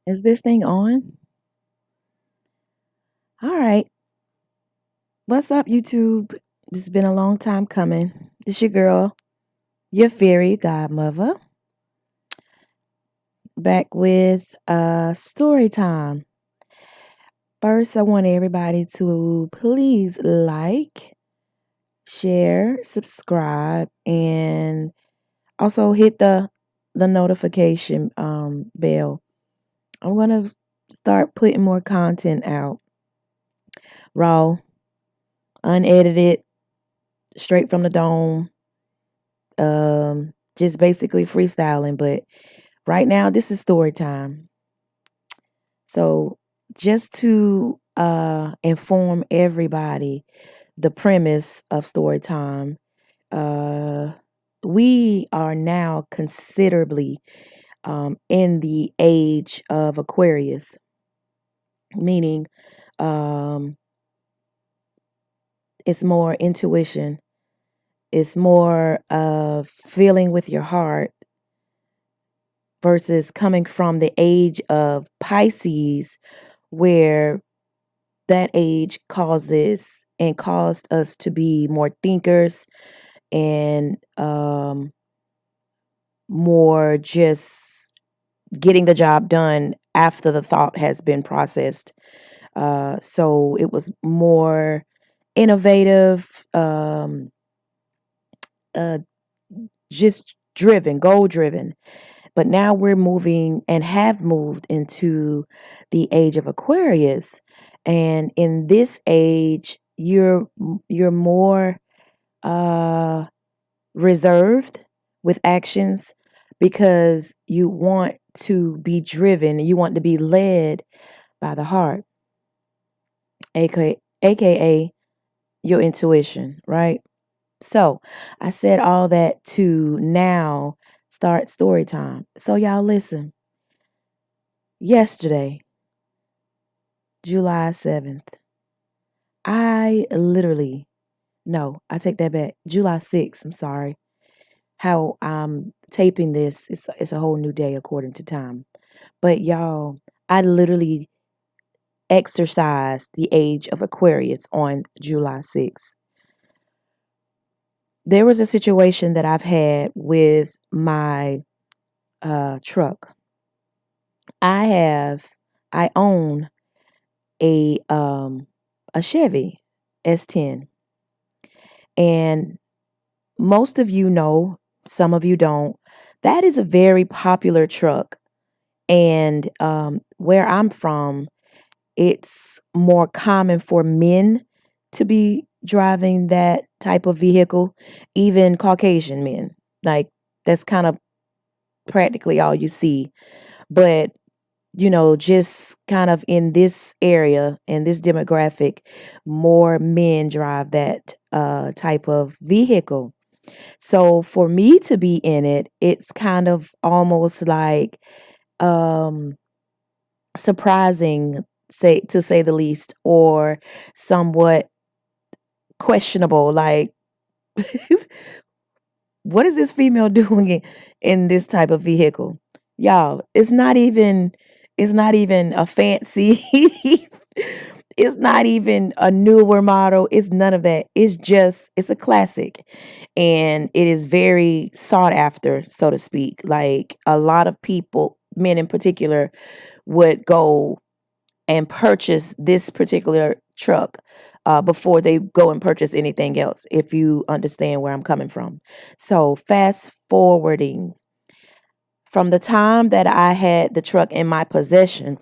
Is this thing on? All right. What's up, YouTube? This has been a long time coming. This your girl, your fairy godmother, back with story time. First, I want everybody to please like, share, subscribe, and also hit the notification bell. I'm gonna start putting more content out, raw, unedited, straight from the dome. Just basically freestyling. But right now, this is story time. So just to inform everybody the premise of story time, uh, we are now considerably in the age of Aquarius, meaning um, it's more intuition, it's more feeling with your heart versus coming from the age of Pisces, where that age causes and caused us to be more thinkers and more just getting the job done after the thought has been processed. So it was more innovative, uh, just driven, goal driven. But now we're moving and have moved into the age of Aquarius. And in this age, you're more uh reserved with actions because you want to be driven, you want to be led by the heart, aka your intuition, right? So I said all that to now start story time. So y'all listen. Yesterday, July 7th, I literally, no, I take that back. July 6th, I'm sorry. How I'm taping this, it's a whole new day according to time. But y'all, I literally exercised the age of Aquarius on July 6th. There was a situation that I've had with my truck. I have, I own a um a Chevy S10, and most of you know, some of you don't. That is a very popular truck, and where I'm from, it's more common for men to be driving that type of vehicle, even Caucasian men. Like that's kind of practically all you see. But just kind of in this area, in this demographic, more men drive that type of vehicle. So for me to be in it, it's kind of almost like um, surprising, say to say the least, or somewhat questionable. Like, what is this female doing in this type of vehicle? Y'all, it's not even a fancy it's not even a newer model. It's none of that. It's a classic. And it is very sought after, so to speak. Like a lot of people, men in particular, would go and purchase this particular truck before they go and purchase anything else, if you understand where I'm coming from. So, fast forwarding from the time that I had the truck in my possession,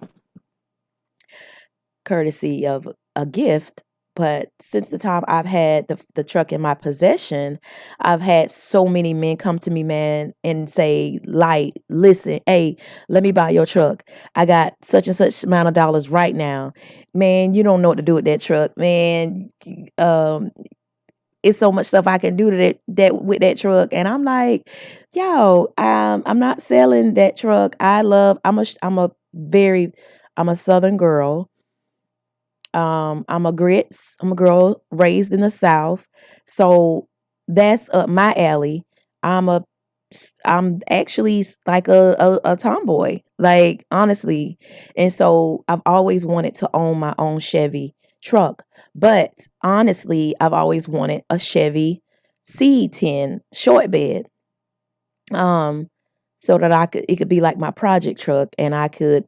courtesy of a gift. But since the time I've had the truck in my possession, I've had so many men come to me, man, and say, like, listen, hey, let me buy your truck. I got such and such amount of dollars right now. Man, you don't know what to do with that truck, man. Um, it's so much stuff I can do to that with that truck. And I'm like, yo, I'm not selling that truck. I'm a Southern girl. I'm a grits. I'm a girl raised in the South. So that's up my alley. I'm a I'm actually like a tomboy, like honestly. And so I've always wanted to own my own Chevy truck. But honestly, I've always wanted a Chevy C10 short bed. Um, so that it could be like my project truck and I could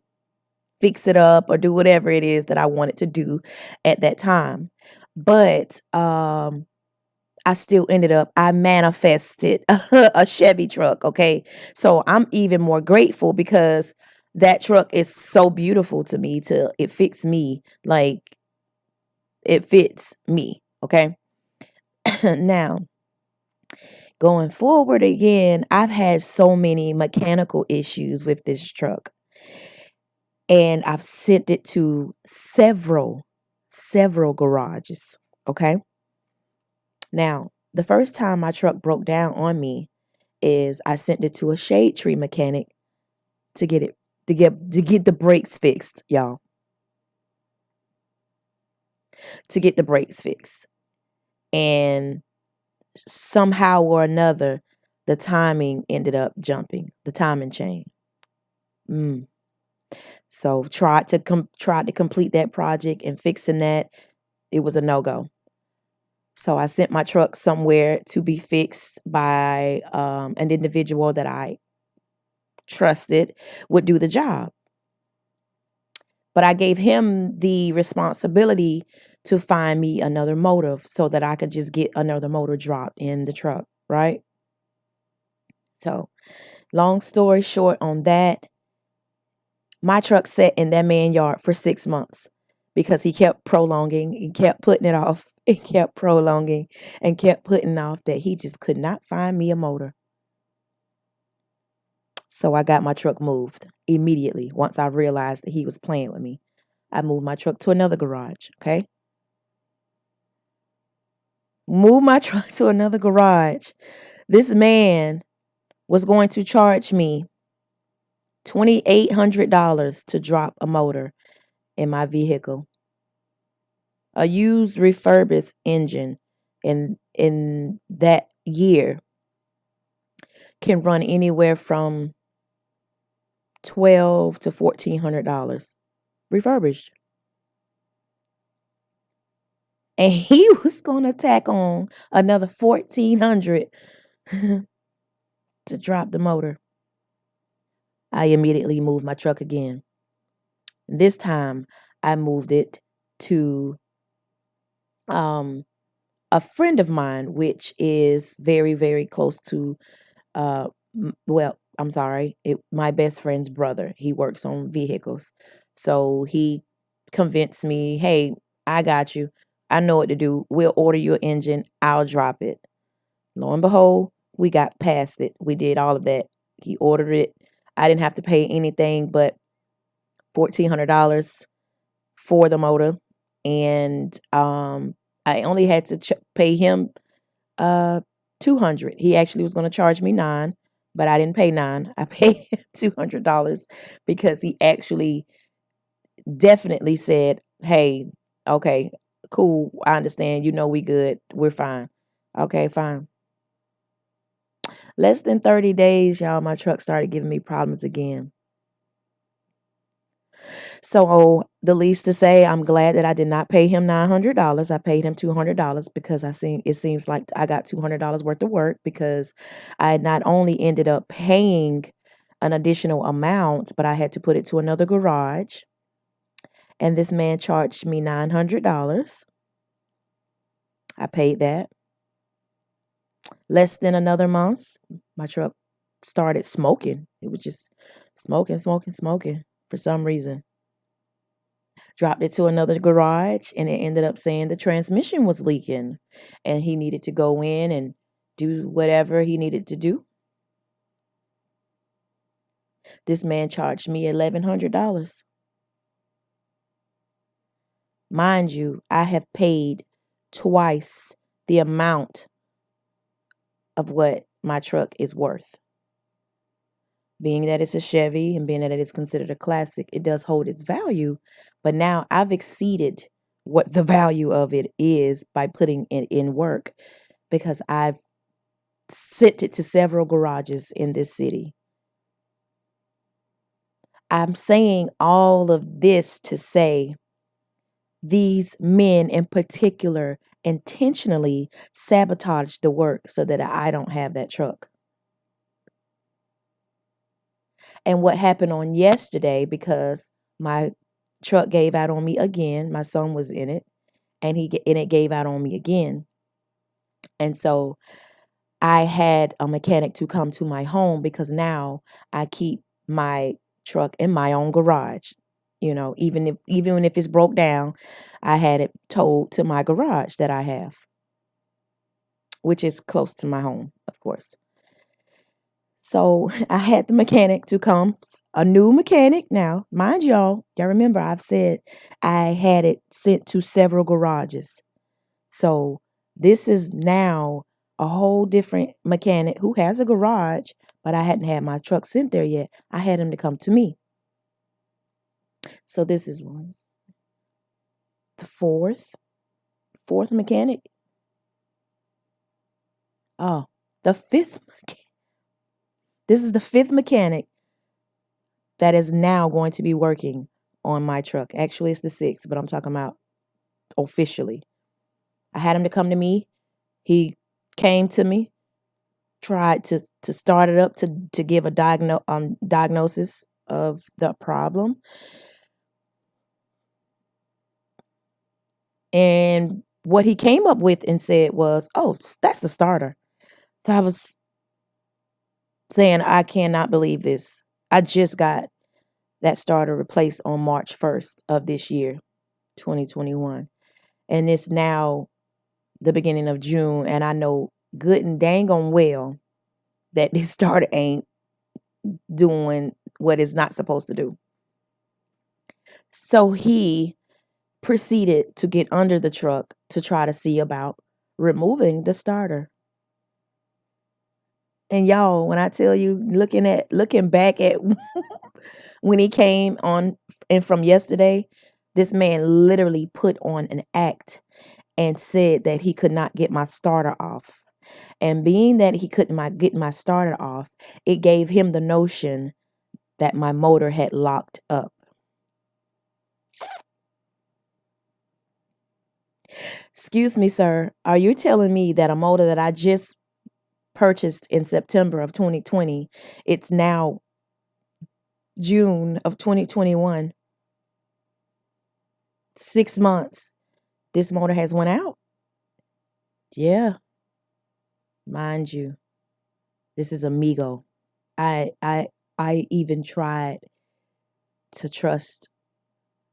fix it up or do whatever it is that I wanted to do at that time. But I still ended up, I manifested a Chevy truck. Okay. So I'm even more grateful because that truck is so beautiful to me. It fits me like it fits me. Okay. Now, going forward again, I've had so many mechanical issues with this truck and I've sent it to several garages. Okay. Now, the first time my truck broke down on me is I sent it to a shade tree mechanic to get it to get the brakes fixed, y'all. To get the brakes fixed. And somehow or another, the timing ended up jumping, the timing chain. Mm. So tried to complete that project and fixing that, it was a no-go. So I sent my truck somewhere to be fixed by an individual that I trusted would do the job. But I gave him the responsibility to find me another motor so that I could just get another motor dropped in the truck, right? So, long story short on that, my truck sat in that man yard for 6 months because he kept prolonging and kept putting it off and kept prolonging and kept putting off that he just could not find me a motor. So I got my truck moved immediately once I realized that he was playing with me. I moved my truck to another garage, okay? Moved my truck to another garage. This man was going to charge me $2,800 to drop a motor in my vehicle. A used refurbished engine in that year can run anywhere from 12 to $1,400 refurbished. And he was gonna tack on another 1,400 to drop the motor. I immediately moved my truck again. This time I moved it to um a friend of mine, which is very, very close to well, I'm sorry, my best friend's brother. He works on vehicles. So he convinced me, hey, I got you. I know what to do. We'll order your engine. I'll drop it. Lo and behold, we got past it. We did all of that. He ordered it. I didn't have to pay anything but $1,400 for the motor. And I only had to pay him uh 200. He actually was going to charge me 9, but I didn't pay 9. I paid $200 because he actually definitely said, "Hey, okay, cool. I understand. You know we good. We're fine." Okay, fine. Less than 30 days, y'all, my truck started giving me problems again. So the least to say, I'm glad that I did not pay him $900. I paid him $200 because it seems like I got $200 worth of work because I not only ended up paying an additional amount, but I had to put it to another garage. And this man charged me $900. I paid that. Less than another month, my truck started smoking. It was just smoking for some reason. Dropped it to another garage and it ended up saying the transmission was leaking and he needed to go in and do whatever he needed to do. This man charged me $1,100. Mind you, I have paid twice the amount of what my truck is worth. Being that it's a Chevy and being that it is considered a classic, it does hold its value. But now I've exceeded what the value of it is by putting it in work because I've sent it to several garages in this city. I'm saying all of this to say these men in particular intentionally sabotage the work so that I don't have that truck. And what happened on yesterday, because my truck gave out on me again, my son was in it, and it gave out on me again. And so I had a mechanic to come to my home because now I keep my truck in my own garage. Even if it's broke down, I had it towed to my garage that I have, which is close to my home, of course. So I had the mechanic to come, a new mechanic. Now, mind y'all remember I've said I had it sent to several garages. So this is now a whole different mechanic who has a garage, but I hadn't had my truck sent there yet. I had him to come to me. So this is the fourth mechanic. Oh, the fifth mechanic. This is the fifth mechanic that is now going to be working on my truck. Actually, it's the sixth, but I'm talking about officially. I had him to come to me. He came to me, tried to start it up to give a diagnosis of the problem. And what he came up with and said was, "Oh, that's the starter." So I was saying, I cannot believe this. I just got that starter replaced on March 1st of this year, 2021. And it's now the beginning of June. And I know good and dang on well that this starter ain't doing what it's not supposed to do. So he proceeded to get under the truck to try to see about removing the starter. And y'all, when I tell you, looking back at when he came on and from yesterday, this man literally put on an act and said that he could not get my starter off. And being that he couldn't get my starter off, it gave him the notion that my motor had locked up. Excuse me, sir. Are you telling me that a motor that I just purchased in September of 2020, it's now June of 2021, 6 months, this motor has went out? Yeah, mind you, this is amigo. I even tried to trust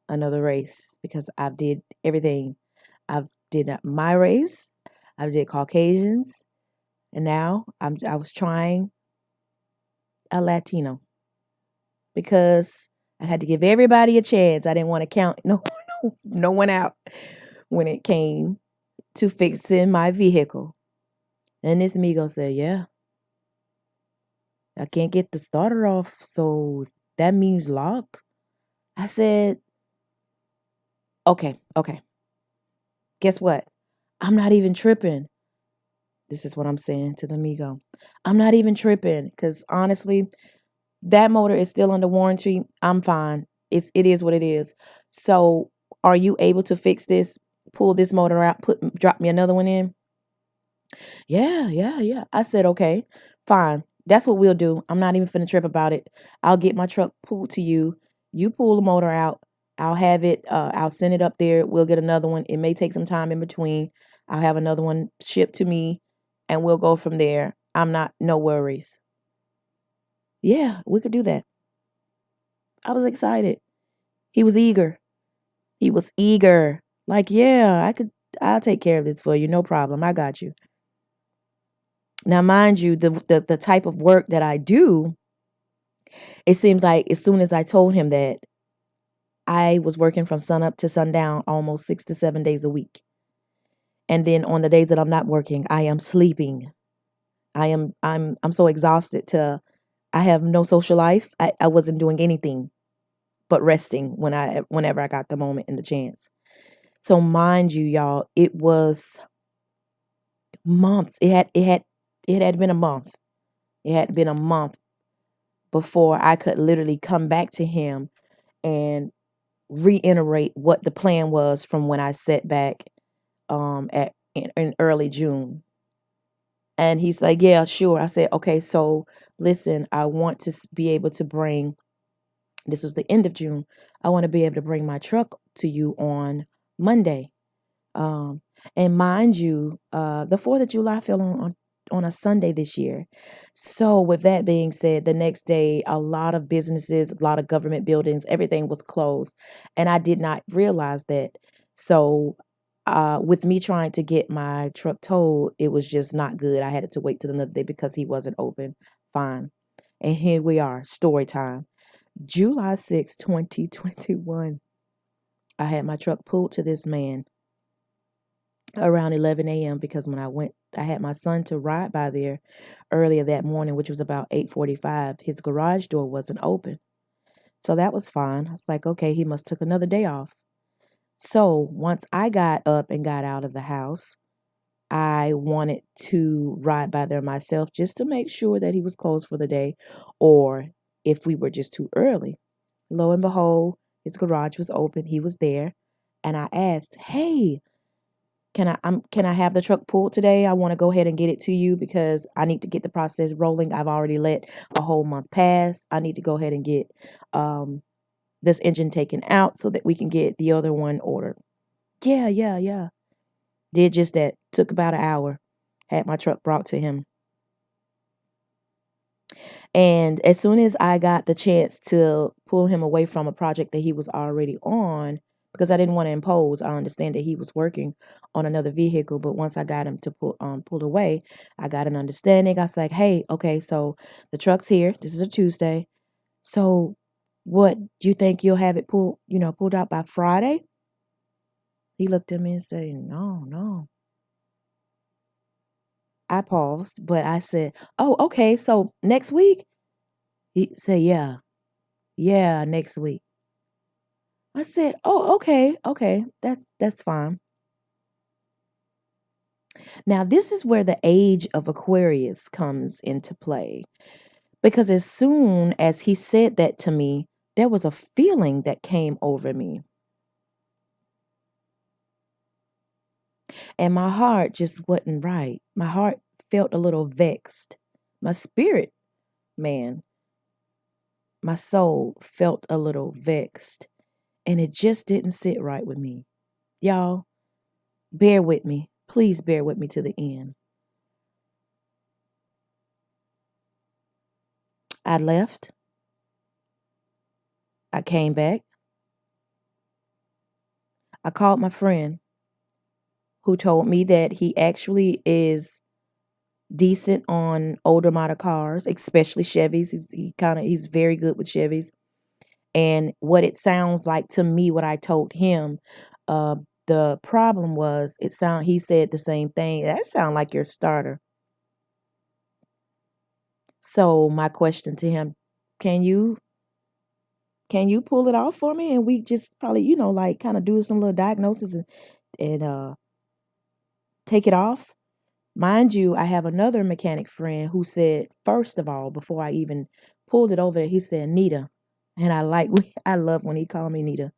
another race because I've did everything. I've did my race, I've did Caucasians, and now I was trying a Latino because I had to give everybody a chance. I didn't want to count no one out when it came to fixing my vehicle. And this amigo said, "Yeah, I can't get the starter off, so that means lock." I said, okay. Guess what? I'm not even tripping. This is what I'm saying to the amigo. I'm not even tripping because honestly, that motor is still under warranty. I'm fine. It is what it is. So, are you able to fix this? Pull this motor out. Drop me another one in. Yeah. I said, okay, fine. That's what we'll do. I'm not even finna trip about it. I'll get my truck pulled to you. You pull the motor out. I'll have it. I'll send it up there. We'll get another one. It may take some time in between. I'll have another one shipped to me, and we'll go from there. No worries. Yeah, we could do that. I was excited. He was eager. He was eager. Like, yeah, I'll take care of this for you. No problem. I got you. Now, mind you, the type of work that I do, it seems like as soon as I told him that, I was working from sun up to sundown almost 6 to 7 days a week. And then on the days that I'm not working, I am sleeping. I'm so exhausted I have no social life. I wasn't doing anything but resting whenever I got the moment and the chance. So mind you, y'all, it was months. It had it had been a month. It had been a month before I could literally come back to him and reiterate what the plan was from when I sat back at in early June. And he's like, yeah, sure. I said, okay, so listen, I want to be able to bring, this was the end of June. I want to be able to bring my truck to you on Monday. Um, and mind you, the 4th of July fell on a Sunday this year. So with that being said, the next day, a lot of businesses, a lot of government buildings, everything was closed. And I did not realize that. So with me trying to get my truck towed, it was just not good. I had to wait till another day because he wasn't open. Fine. And here we are, story time. July 6th, 2021. I had my truck pulled to this man around 11 a.m. because when I went, I had my son to ride by there earlier that morning, which was about 8:45. His garage door wasn't open. So that was fine. I was like, okay, he must took another day off. So once I got up and got out of the house, I wanted to ride by there myself just to make sure that he was closed for the day or if we were just too early. Lo and behold, his garage was open. He was there. And I asked, hey, can I have the truck pulled today? I want to go ahead and get it to you because I need to get the process rolling. I've already let a whole month pass. I need to go ahead and get um this engine taken out so that we can get the other one ordered. Yeah, yeah, yeah. Did just that. Took about an hour. Had my truck brought to him. And as soon as I got the chance to pull him away from a project that he was already on, because I didn't want to impose, I understand that he was working on another vehicle, but once I got him to pulled away, I got an understanding. I was like, hey, okay, so the truck's here. This is a Tuesday. So what do you think you'll have it pulled out by Friday? He looked at me and said, no, no. I paused, but I said, oh, okay, so next week? He said, yeah. Yeah, next week. I said, "Oh, okay, okay. That's fine." Now, this is where the age of Aquarius comes into play because as soon as he said that to me, there was a feeling that came over me, and my heart just wasn't right. My heart felt a little vexed. My spirit, man, my soul felt a little vexed, and it just didn't sit right with me. Y'all, bear with me. Please bear with me to the end. I left. I came back. I called my friend who told me that he actually is decent on older model cars, especially Chevys. He's very good with Chevys. And what it sounds like to me, what I told him, uh, the problem was he said the same thing. That sound like your starter. So my question to him, can you pull it off for me? And we just probably, like kind of do some little diagnosis and take it off. Mind you, I have another mechanic friend who said, first of all, before I even pulled it over, he said, Nita. And I love when he called me Nita.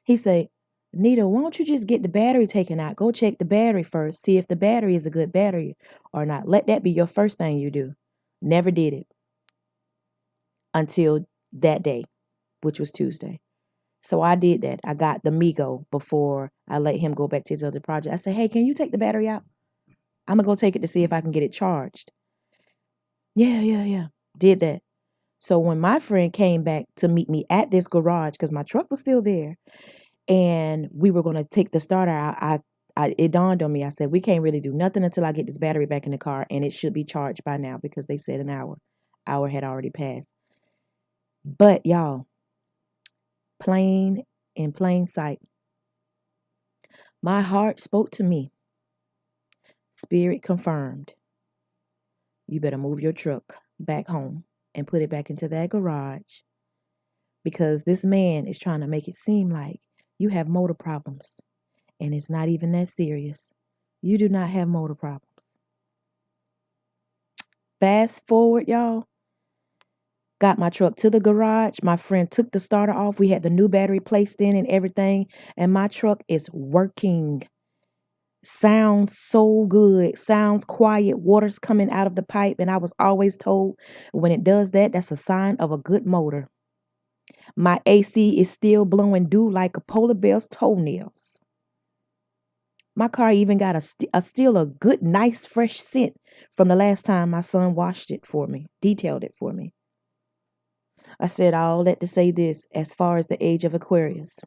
He said, Nita, why don't you just get the battery taken out? Go check the battery first. See if the battery is a good battery or not. Let that be your first thing you do. Never did it until that day, which was Tuesday. So I did that. I got the Migo before I let him go back to his other project. I said, hey, can you take the battery out? I'm going to go take it to see if I can get it charged. Yeah, yeah, yeah. Did that. So when my friend came back to meet me at this garage, because my truck was still there, and we were going to take the starter out, it dawned on me. I said, we can't really do nothing until I get this battery back in the car, and it should be charged by now because they said an hour. Hour had already passed. But y'all, in plain sight, my heart spoke to me. Spirit confirmed. You better move your truck back home and put it back into that garage because this man is trying to make it seem like you have motor problems and it's not even that serious. You do not have motor problems. Fast forward, y'all. Got my truck to the garage. My friend took the starter off. We had the new battery placed in and everything. And my truck is working. Sounds so good. Sounds quiet. Water's coming out of the pipe. And I was always told when it does that, that's a sign of a good motor. My AC is still blowing dew like a polar bear's toenails. My car even got still a good, nice, fresh scent from the last time my son washed it for me, detailed it for me. I said all that to say this as far as the age of Aquarius.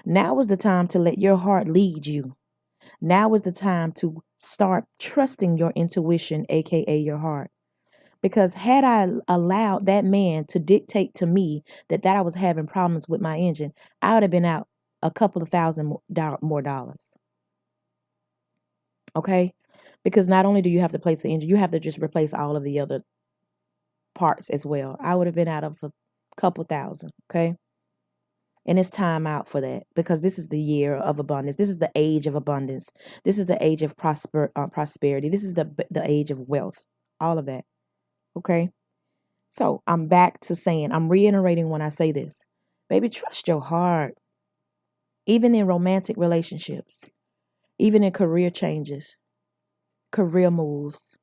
Now is the time to let your heart lead you. Now is the time to start trusting your intuition, aka your heart. Because had I allowed that man to dictate to me that I was having problems with my engine, I would have been out a couple of thousand more dollars. Okay? Because not only do you have to replace the engine, you have to just replace all of the other parts as well. I would have been out of a couple thousand. Okay? And it's time out for that because this is the year of abundance. This is the age of abundance. This is the age of prosperity. This is the age of wealth. All of that. Okay? So I'm back to saying, I'm reiterating when I say this. Baby, trust your heart. Even in romantic relationships, even in career changes, career moves,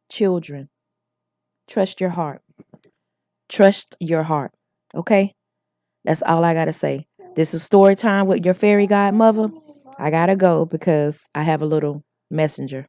children, trust your heart. Trust your heart. Okay? That's all I got to say. This is story time with your fairy godmother. I got to go because I have a little messenger.